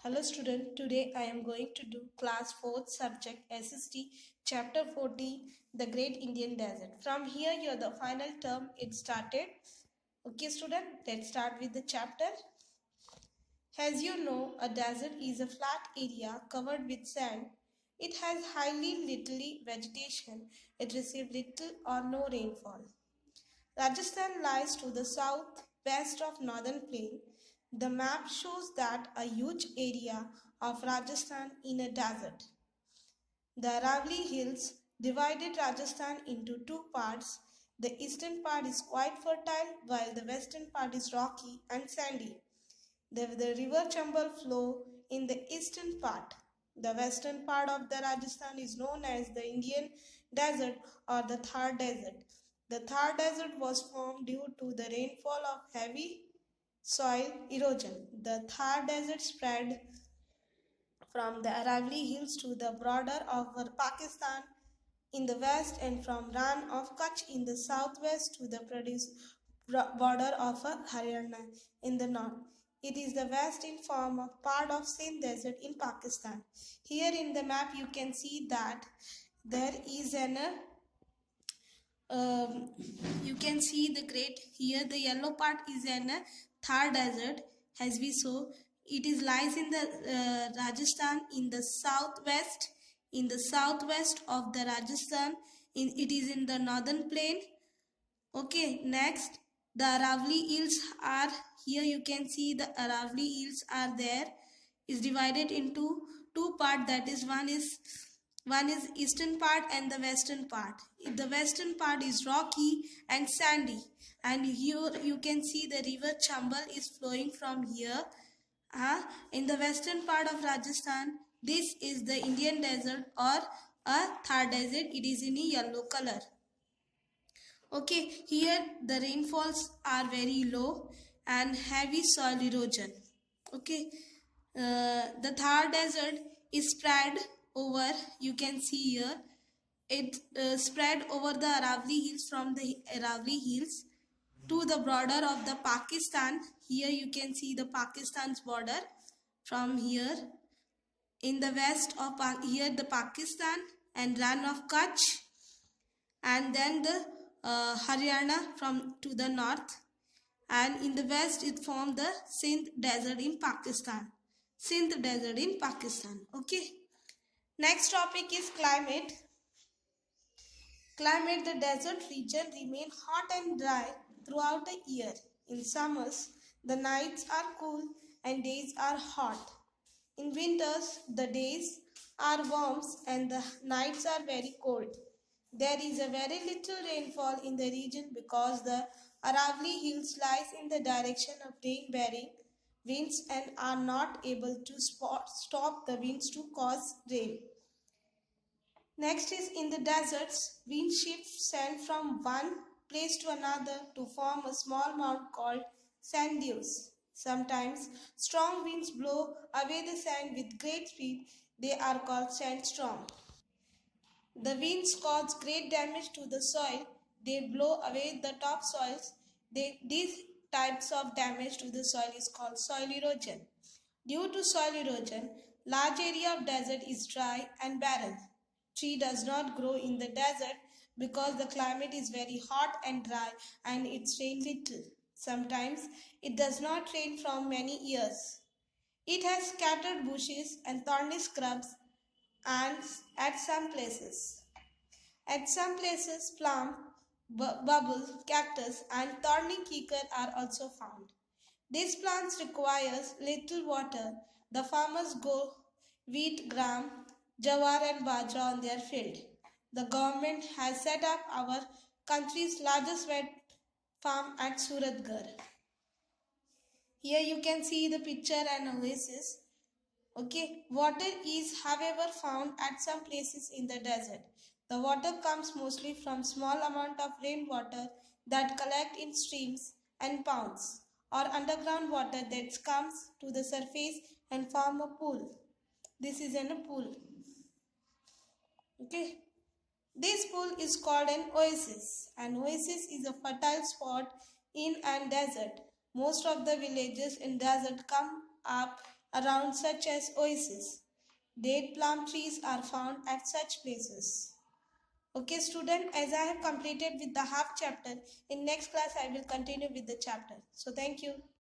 Hello student, today I am going to do class 4th subject SST chapter 14 The Great Indian Desert. From here you are the final term it started. Okay student, let's start with the chapter. As you know, a desert is a flat area covered with sand. It has highly little vegetation. It receives little or no rainfall. Rajasthan lies to the southwest of northern plain. The map shows that a huge area of Rajasthan in a desert. The Aravalli Hills divided Rajasthan into two parts. The eastern part is quite fertile while the western part is rocky and sandy. The river Chambal flow in the eastern part. The western part of the Rajasthan is known as the Indian Desert or the Thar Desert. The Thar Desert was formed due to the rainfall of heavy soil erosion. The Thar Desert spread from the Aravalli Hills to the border of Pakistan in the west and from Rann of Kutch in the southwest to the border of Haryana in the north. It is the western form of part of Sindh Desert in Pakistan. Here in the map you can see that there is an um, you can see the great here the yellow part is an Thar Desert as we saw. It is lies in the Rajasthan in the southwest of the Rajasthan. It is in the northern plain. Okay, next the Aravalli Hills are here. You can see the Aravalli Hills are there. Is divided into two part. That is one is eastern part and the western part. The western part is rocky and sandy, and here you can see the river Chambal is flowing from here. In the western part of Rajasthan, this is the Indian desert or a Thar desert. It is in a yellow color. Okay, here the rainfalls are very low and heavy soil erosion. Okay, the Thar desert is spread over, you can see here, it spread over the Aravalli Hills from the Aravalli Hills to the border of the Pakistan. Here you can see the Pakistan's border from here. In the west of here the Pakistan and Rann of Kutch, and then the Haryana from to the north, and in the west it formed the Sindh Desert in Pakistan. Sindh Desert in Pakistan. Okay. Next topic is climate. Climate, the desert region remain hot and dry throughout the year. In summers, the nights are cool and days are hot. In winters, the days are warm and the nights are very cold. There is a very little rainfall in the region because the Aravalli Hills lies in the direction of rain-bearing winds and are not able to stop the winds to cause rain. Next is in the deserts, wind shifts sand from one place to another to form a small mound called sand dunes. Sometimes strong winds blow away the sand with great speed. They are called sandstorm. The winds cause great damage to the soil. They blow away the topsoils. These types of damage to the soil is called soil erosion. Due to soil erosion, large area of desert is dry and barren. Tree does not grow in the desert because the climate is very hot and dry and it's rain little. Sometimes it does not rain from many years. It has scattered bushes and thorny scrubs and at some places. At some places, plum, bubble, cactus, and thorny kikar are also found. These plants requires little water. The farmers grow wheat, gram, jawar, and bajra on their field. The government has set up our country's largest wheat farm at Suratgarh. Here you can see the picture and oasis. Okay, water is however found at some places in the desert. The water comes mostly from small amount of rainwater that collect in streams and ponds, or underground water that comes to the surface and form a pool. This is a pool. Okay. This pool is called an oasis. An oasis is a fertile spot in a desert. Most of the villages in desert come up around such as oases. Date palm trees are found at such places. Okay student, as I have completed with the half chapter, in next class I will continue with the chapter. So thank you.